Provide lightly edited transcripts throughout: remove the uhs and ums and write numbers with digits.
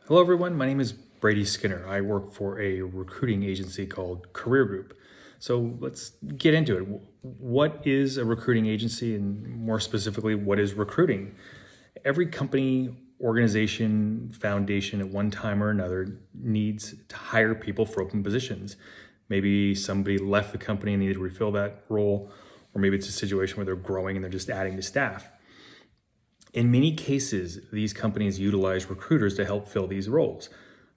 Hello, everyone. My name is Brady Skinner. I work for a recruiting agency called Career Group. So let's get into it. What is a recruiting agency, and more specifically, what is recruiting? Every company, organization, foundation at one time or another needs to hire people for open positions. Maybe somebody left the company and needed to refill that role, or maybe it's a situation where they're growing and they're just adding to staff. In many cases, these companies utilize recruiters to help fill these roles.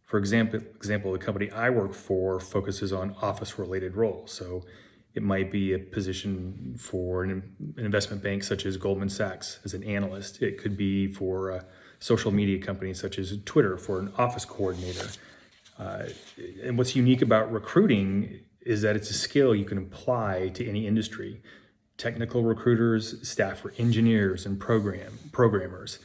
For example, the company I work for focuses on office-related roles. So it might be a position for an investment bank such as Goldman Sachs as an analyst. It could be for a social media company such as Twitter for an office coordinator. And what's unique about recruiting is that it's a skill you can apply to any industry. Technical recruiters, staff for engineers and programmers.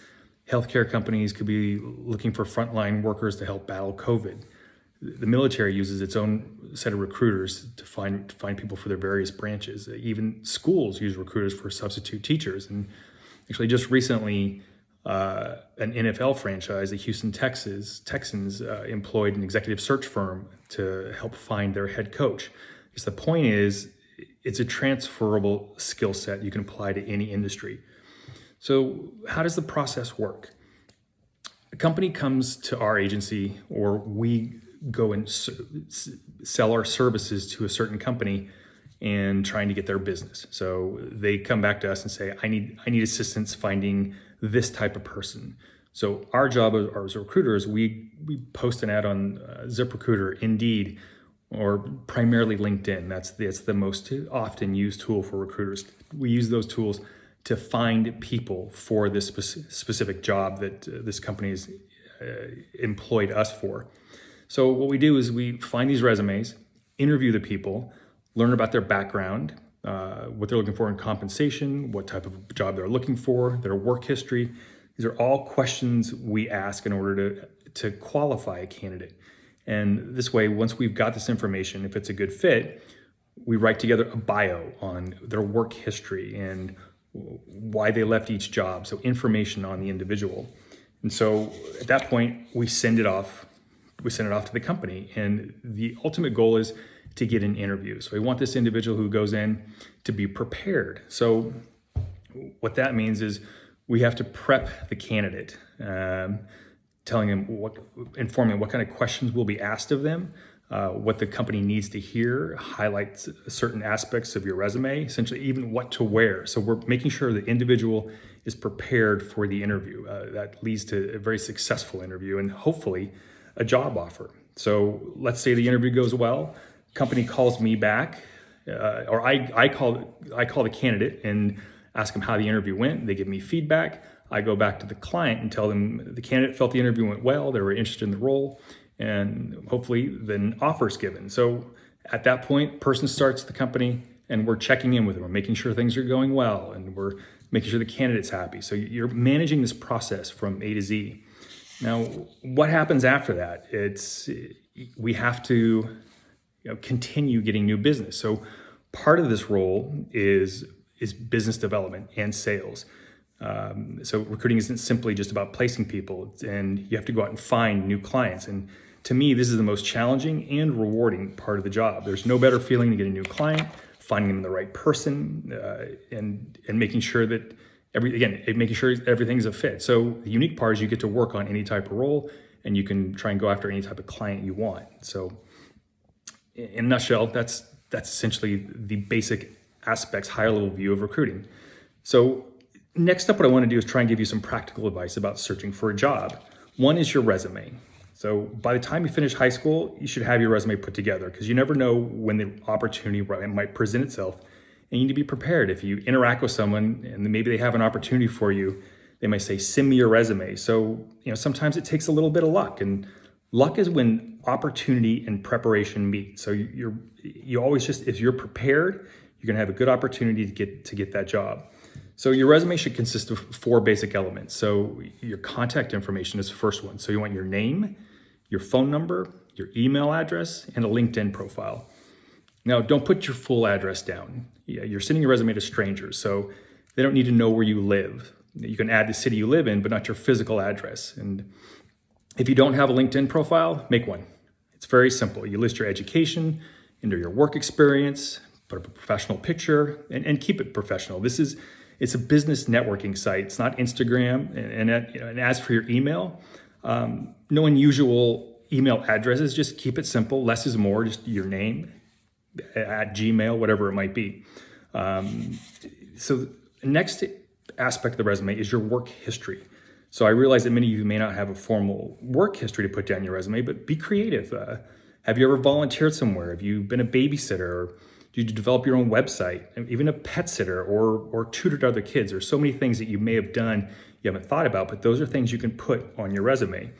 Healthcare companies could be looking for frontline workers to help battle COVID. The military uses its own set of recruiters to find people for their various branches. Even schools use recruiters for substitute teachers. And actually, just recently, an NFL franchise, the Houston Texans, employed an executive search firm to help find their head coach. Because the point is, it's a transferable skill set you can apply to any industry. So how does the process work? A company comes to our agency, or we go and sell our services to a certain company and trying to get their business. So they come back to us and say, I need assistance finding this type of person. So our job as recruiters, we post an ad on ZipRecruiter, Indeed, or primarily LinkedIn. That's the most often used tool for recruiters. We use those tools to find people for this specific job that this company has employed us for. So what we do is we find these resumes, interview the people, learn about their background, what they're looking for in compensation, what type of job they're looking for, their work history. These are all questions we ask in order to qualify a candidate. And this way, once we've got this information, if it's a good fit, we write together a bio on their work history and why they left each job. So information on the individual. And so at that point, we send it off to the company. And the ultimate goal is to get an interview. So we want this individual who goes in to be prepared. So what that means is we have to prep the candidate. Telling them informing what kind of questions will be asked of them, what the company needs to hear, highlight certain aspects of your resume, essentially even what to wear. So we're making sure the individual is prepared for the interview. That leads to a very successful interview and hopefully a job offer. So let's say the interview goes well, company calls me back, or I call the candidate and ask them how the interview went. They give me feedback. I go back to the client and tell them the candidate felt the interview went well, they were interested in the role, and hopefully then offers given. So at that point, person starts the company and we're checking in with them. We're making sure things are going well and we're making sure the candidate's happy. So you're managing this process from A to Z. Now, what happens after that? We have to continue getting new business. So part of this role is business development and sales. So recruiting isn't simply just about placing people, and you have to go out and find new clients. And to me, this is the most challenging and rewarding part of the job. There's no better feeling to get a new client, finding them the right person, and making sure that making sure everything's a fit. So the unique part is you get to work on any type of role, and you can try and go after any type of client you want. So in a nutshell, that's essentially the basic aspects, higher level view of recruiting. So next up, what I want to do is try and give you some practical advice about searching for a job. One is your resume. So by the time you finish high school, you should have your resume put together because you never know when the opportunity might present itself. And you need to be prepared. If you interact with someone and maybe they have an opportunity for you, they might say, send me your resume. So, sometimes it takes a little bit of luck, and luck is when opportunity and preparation meet. So you always if you're prepared, you're going to have a good opportunity to get that job. So your resume should consist of 4 basic elements. So your contact information is the first one. So you want your name, your phone number, your email address, and a LinkedIn profile. Now, don't put your full address down. You're sending your resume to strangers, so they don't need to know where you live. You can add the city you live in, but not your physical address. And If you don't have a LinkedIn profile, make one. It's very simple. You list your education, enter your work experience, put up a professional picture, and keep it professional. It's a business networking site. It's not Instagram. And as for your email, no unusual email addresses. Just keep it simple. Less is more. Just your name at Gmail, whatever it might be. So the next aspect of the resume is your work history. So I realize that many of you may not have a formal work history to put down your resume, but be creative. Have you ever volunteered somewhere? Have you been a babysitter? Or did you develop your own website? Even a pet sitter or tutored other kids? There's so many things that you may have done you haven't thought about, but those are things you can put on your resume.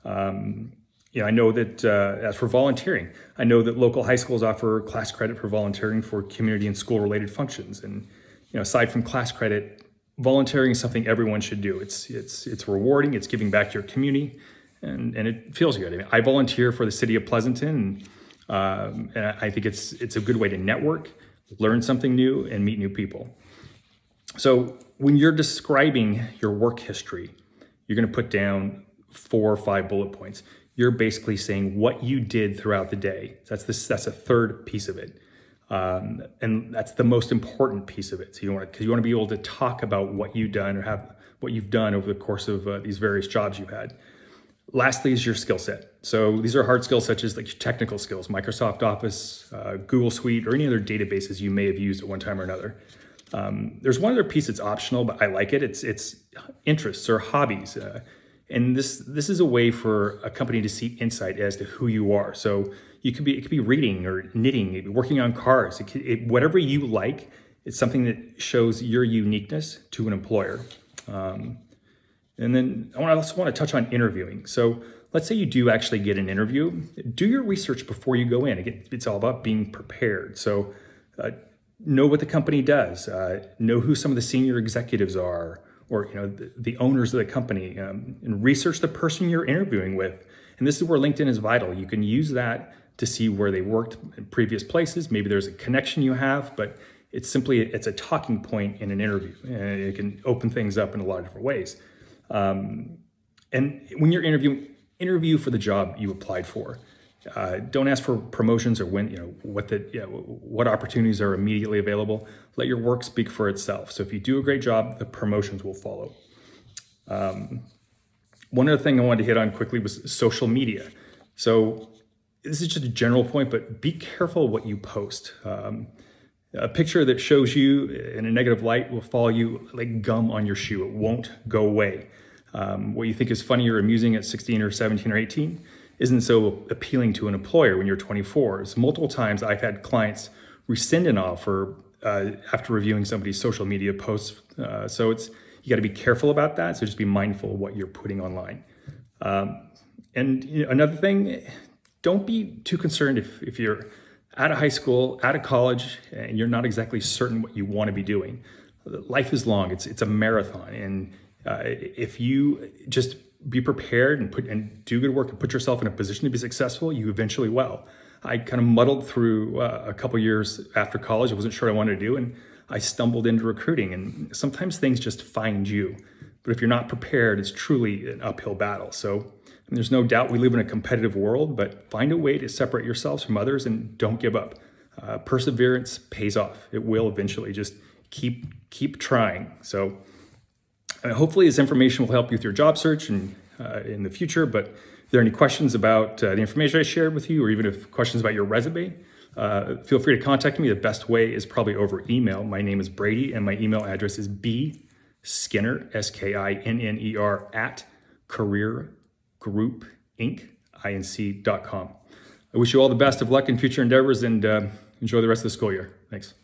I know that as for volunteering, I know that local high schools offer class credit for volunteering for community and school related functions. And aside from class credit, volunteering is something everyone should do. It's rewarding. It's giving back to your community, and it feels good. I mean, I volunteer for the city of Pleasanton, and I think it's a good way to network, learn something new, and meet new people. So when you're describing your work history, you're going to put down 4 or 5 bullet points. You're basically saying what you did throughout the day. That's a third piece of it. And that's the most important piece of it. So you want to be able to talk about what you've done or have what you've done over the course of these various jobs you've had. Lastly is your skill set. So these are hard skills such as like technical skills, Microsoft Office, Google Suite, or any other databases you may have used at one time or another. There's one other piece that's optional, but I like it. It's interests or hobbies. And this is a way for a company to see insight as to who you are. So it could be reading or knitting, working on cars. Whatever you like, it's something that shows your uniqueness to an employer. And then I also want to touch on interviewing. So let's say you do actually get an interview. Do your research before you go in. Again, it's all about being prepared. So know what the company does. Know who some of the senior executives are, or the owners of the company, and research the person you're interviewing with. And this is where LinkedIn is vital. You can use that to see where they worked in previous places. Maybe there's a connection you have, but it's a talking point in an interview, and it can open things up in a lot of different ways. And when you're interview for the job you applied for. Don't ask for promotions or what opportunities are immediately available. Let your work speak for itself. So if you do a great job, the promotions will follow. One other thing I wanted to hit on quickly was social media. So this is just a general point, but be careful what you post. A picture that shows you in a negative light will follow you like gum on your shoe. It won't go away. What you think is funny or amusing at 16 or 17 or 18 isn't so appealing to an employer when you're 24. So multiple times I've had clients rescind an offer after reviewing somebody's social media posts. So you got to be careful about that. So just be mindful of what you're putting online. And another thing, don't be too concerned if you're out of high school, out of college, and you're not exactly certain what you want to be doing. Life is long. It's a marathon, and if you just be prepared and do good work and put yourself in a position to be successful, you eventually will. I kind of muddled through a couple years after college. I wasn't sure what I wanted to do, and I stumbled into recruiting. And sometimes things just find you, but if you're not prepared, it's truly an uphill battle. So there's no doubt we live in a competitive world, but find a way to separate yourselves from others and don't give up. Perseverance pays off. It will eventually. Just keep trying. So hopefully this information will help you with your job search and in the future. But if there are any questions about the information I shared with you, or even if questions about your resume, feel free to contact me. The best way is probably over email. My name is Brady, and my email address is bskinner, SKINNER, @careergroupinc.com. I wish you all the best of luck in future endeavors, and enjoy the rest of the school year. Thanks.